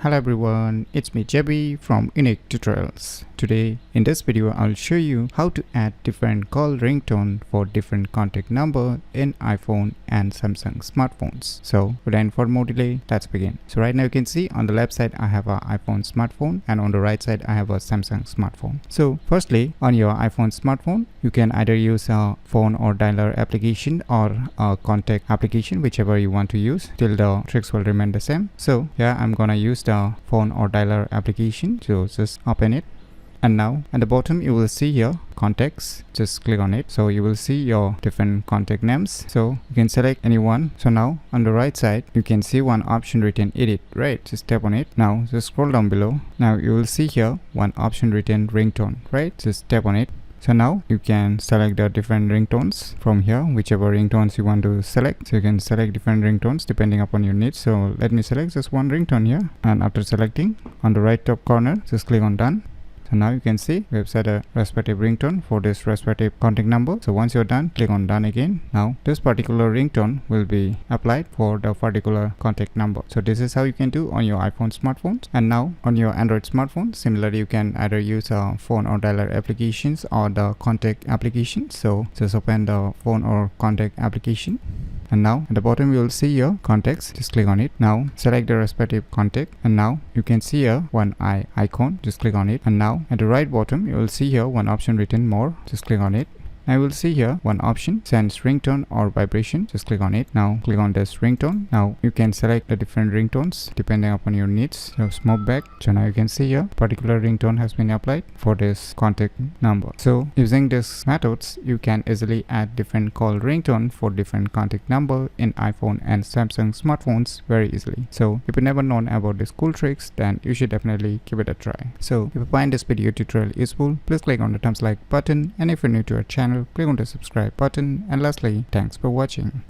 Hello everyone, it's me JB from UniqueTutorials. Today in this video I'll show you how to add different call ringtone for different contact number in iPhone and Samsung smartphones. So without further more delay, let's begin. So right now you can see on the left side I have an iPhone smartphone and on the right side I have a Samsung smartphone. So firstly, on your iPhone smartphone you can either use a phone or dialer application or a contact application, whichever you want to use. Till the tricks will remain the same. So here I'm gonna use the phone or dialer application, so just open it, and now at the bottom you will see here contacts. Just click on it, so you will see your different contact names, so you can select any one. So now on the right side you can see one option written edit, right? Just tap on it. Now just scroll down below. Now you will see here one option written ringtone, right? Just tap on it. So now you can select the different ringtones from here, whichever ringtones you want to select. So you can select different ringtones depending upon your needs. So let me select just one ringtone here, and after selecting, on the right top corner just click on done. So now you can see we have set a respective ringtone for this respective contact number. So once you're done, click on done again. Now this particular ringtone will be applied for the particular contact number. So this is how you can do on your iPhone smartphones. And now on your Android smartphone, similarly you can either use a phone or dialer applications or the contact application. So just open the phone or contact application. And now at the bottom you will see your contacts. Just click on it. Now select the respective contact, and now you can see here one eye icon. Just click on it, and now at the right bottom you will see here one option written more. Just click on it. I will see here one option sends ringtone or vibration. Just click on it. Now click on this ringtone. Now you can select the different ringtones depending upon your needs. So move back. So now you can see here particular ringtone has been applied for this contact number. So using these methods you can easily add different call ringtone for different contact number in iPhone and Samsung smartphones very easily. So if you never known about these cool tricks, then you should definitely give it a try. So if you find this video tutorial useful, please click on the thumbs like button, and if you're new to our channel, click on the subscribe button, and lastly, thanks for watching.